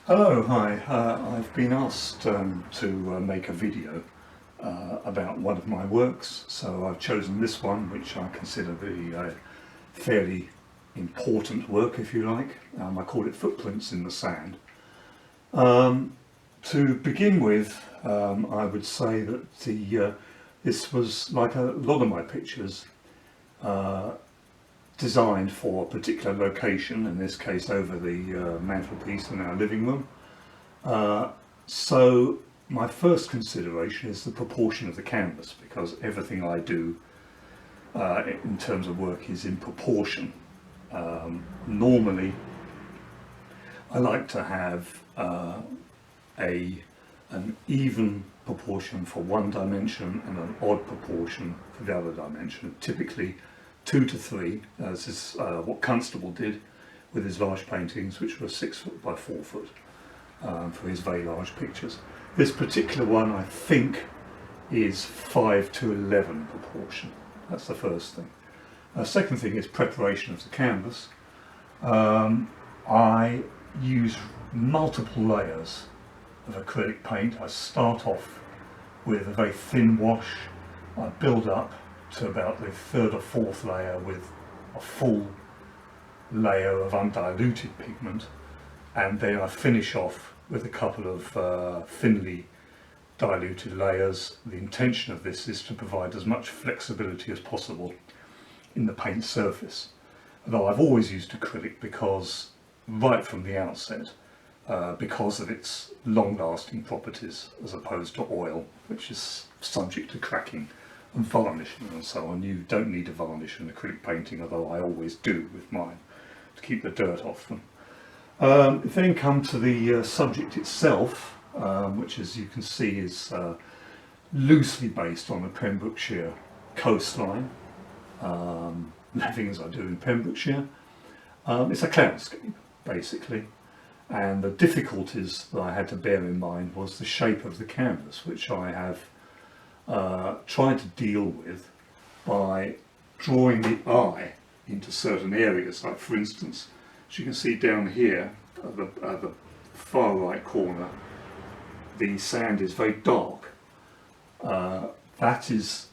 Hello, hi. I've been asked to make a video about one of my works, so I've chosen this one, which I consider to be a fairly important work, if you like. I call it Footprints in the Sand. To begin with, I would say that this was, like a lot of my pictures, designed for a particular location, in this case over the mantelpiece in our living room. So my first consideration is the proportion of the canvas, because everything I do in terms of work is in proportion. Normally I like to have an even proportion for one dimension and an odd proportion for the other dimension, typically 2 to 3. This is what Constable did with his large paintings, which were 6 foot by 4 foot for his very large pictures. This particular one, I think, is 5 to 11 proportion. That's the first thing. Second thing is preparation of the canvas. I use multiple layers of acrylic paint. I start off with a very thin wash. I build up to about the third or fourth layer with a full layer of undiluted pigment, and then I finish off with a couple of thinly diluted layers. The intention of this is to provide as much flexibility as possible in the paint surface. Although I've always used acrylic because, right from the outset, because of its long-lasting properties as opposed to oil, which is subject to cracking and varnishing and so on. You don't need a varnish in acrylic painting, although I always do with mine to keep the dirt off them. Then come to the subject itself, which, as you can see, is loosely based on the Pembrokeshire coastline, living as I do in Pembrokeshire. It's a cloudscape, basically, and the difficulties that I had to bear in mind was the shape of the canvas, which I have tried to deal with by drawing the eye into certain areas. Like, for instance, as you can see down here at the far right corner, the sand is very dark. That is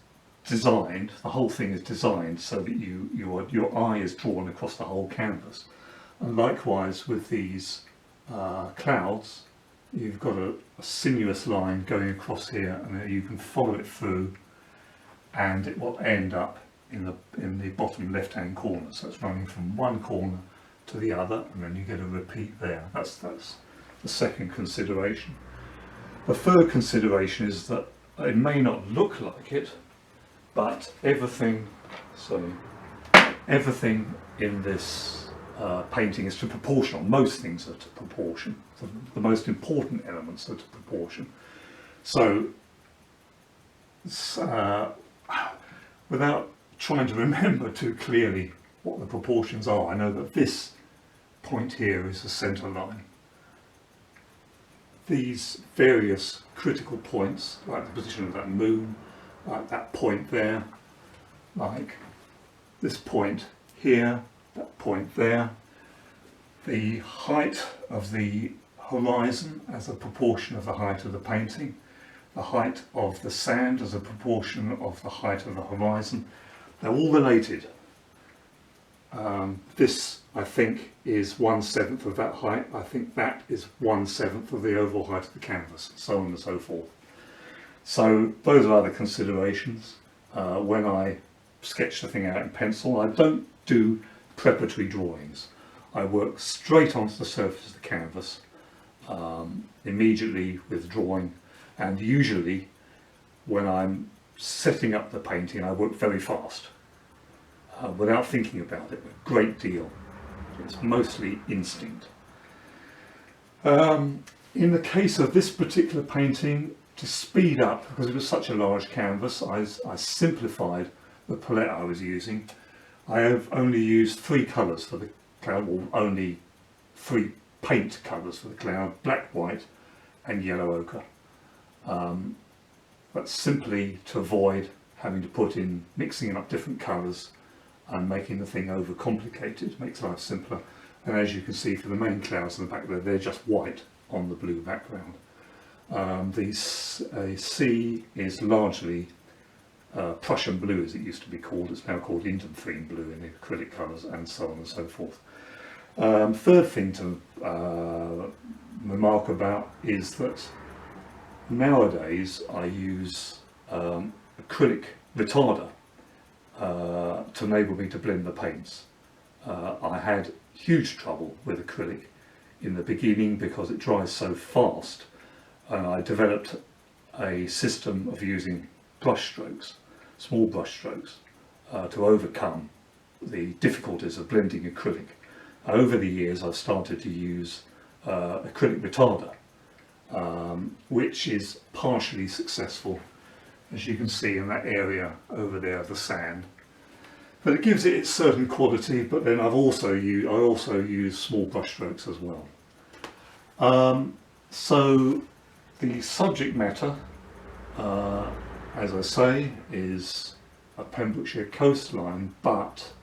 designed, the whole thing is designed so that your eye is drawn across the whole canvas. And likewise with these clouds, you've got a sinuous line going across here, and you can follow it through, and it will end up in the bottom left hand corner. So it's running from one corner to the other, and then you get a repeat there. That's the second consideration. The third consideration is that it may not look like it, but everything in this painting is to proportion. Most things are to proportion. The most important elements are to proportion. So without trying to remember too clearly what the proportions are, I know that this point here is the centre line. These various critical points, like the position of that moon, like that point there, like this point here, that point there, the height of the horizon as a proportion of the height of the painting, the height of the sand as a proportion of the height of the horizon. They're all related. This, I think, is 1/7 of that height. I think that is 1/7 of the overall height of the canvas, and so on and so forth. So those are other considerations. When I sketch the thing out in pencil, I don't do preparatory drawings. I work straight onto the surface of the canvas immediately with drawing, and usually when I'm setting up the painting I work very fast without thinking about it a great deal. It's mostly instinct. In the case of this particular painting, to speed up, because it was such a large canvas, I simplified the palette I was using. I have only used 3 colours for the cloud, or only 3 paint colours for the cloud: black, white and yellow ochre. That's simply to avoid having to put in, mixing up different colours and making the thing overcomplicated. Makes life simpler. And as you can see, for the main clouds in the back there, they're just white on the blue background. The sea is largely Prussian blue, as it used to be called. It's now called Indanthrene blue in the acrylic colours, and so on and so forth. Third thing to remark about is that nowadays I use acrylic retarder to enable me to blend the paints. I had huge trouble with acrylic in the beginning because it dries so fast, and I developed a system of using brush strokes, small brush strokes, to overcome the difficulties of blending acrylic. Over the years I've started to use acrylic retarder, which is partially successful, as you can see in that area over there of the sand. But it gives it its certain quality, but then I also use small brush strokes as well. So the subject matter, as I say, is a Pembrokeshire coastline, but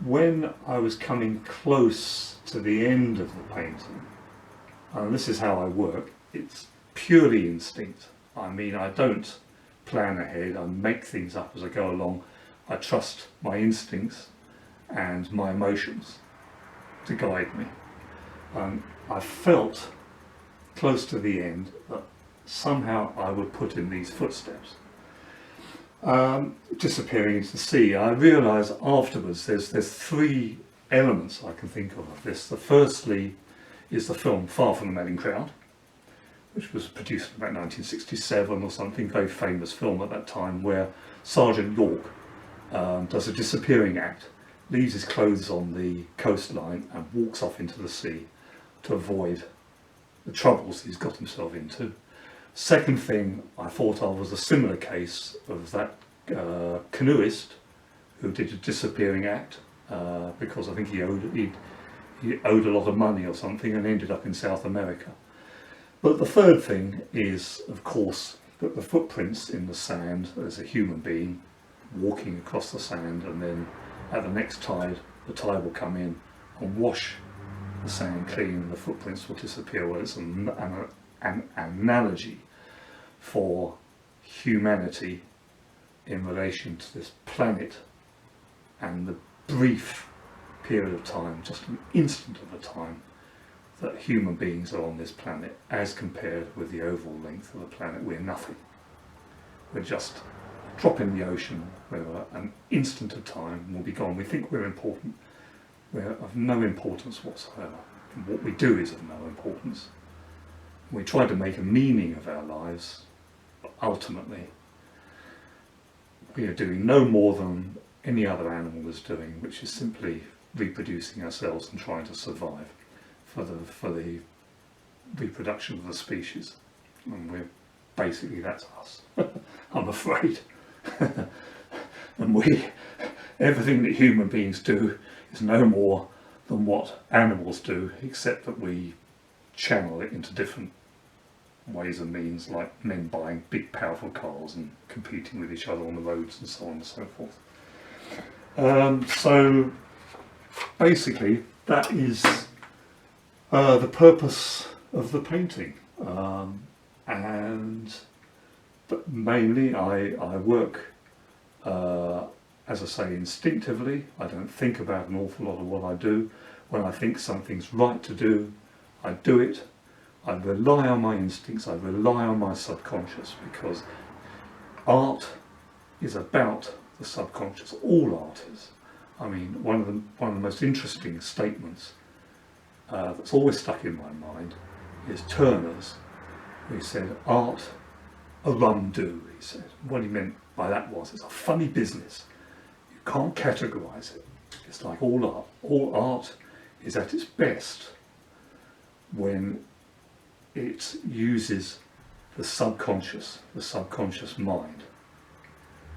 when I was coming close to the end of the painting, and this is how I work, it's purely instinct. I mean, I don't plan ahead, I make things up as I go along. I trust my instincts and my emotions to guide me. I felt close to the end that somehow I would put in these footsteps, disappearing into the sea. I realised afterwards there's three elements I can think of this. The firstly is the film Far From the Madding Crowd, which was produced in about 1967 or something, very famous film at that time, where Sergeant York does a disappearing act, leaves his clothes on the coastline and walks off into the sea to avoid the troubles he's got himself into. Second thing I thought of was a similar case of that canoeist who did a disappearing act because I think he owed a lot of money or something and ended up in South America. But the third thing is, of course, that the footprints in the sand, there's a human being walking across the sand, and then at the next tide, the tide will come in and wash the sand clean and the footprints will disappear. Well, it's an analogy for humanity in relation to this planet and the brief period of time, just an instant of a time, that human beings are on this planet as compared with the overall length of the planet. We're nothing. We're just a drop in the ocean where an instant of time will be gone. We think we're important. We're of no importance whatsoever. And what we do is of no importance. We try to make a meaning of our lives, but ultimately we are doing no more than any other animal is doing, which is simply reproducing ourselves and trying to survive for the reproduction of the species. And we're basically, that's us. I'm afraid. And everything that human beings do is no more than what animals do, except that we channel it into different ways and means, like men buying big powerful cars and competing with each other on the roads and so on and so forth. So basically that is the purpose of the painting, but mainly I work, as I say, instinctively. I don't think about an awful lot of what I do. When I think something's right to do, I do it. I rely on my instincts, I rely on my subconscious, because art is about the subconscious. All art is. I mean, one of the most interesting statements that's always stuck in my mind is Turner's. He said, "Art a rum do," he said. What he meant by that was, it's a funny business. You can't categorise it. It's like all art. All art is at its best when it uses the subconscious mind.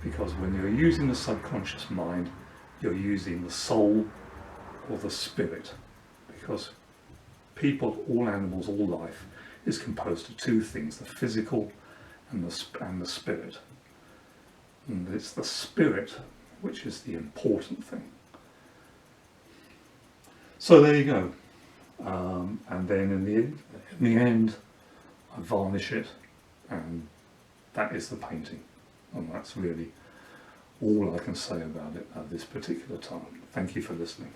Because when you're using the subconscious mind, you're using the soul or the spirit. Because people, all animals, all life is composed of two things, the physical and the spirit. And it's the spirit which is the important thing. So there you go. and then in the end I varnish it, and that is the painting, and that's really all I can say about it at this particular time. Thank you for listening.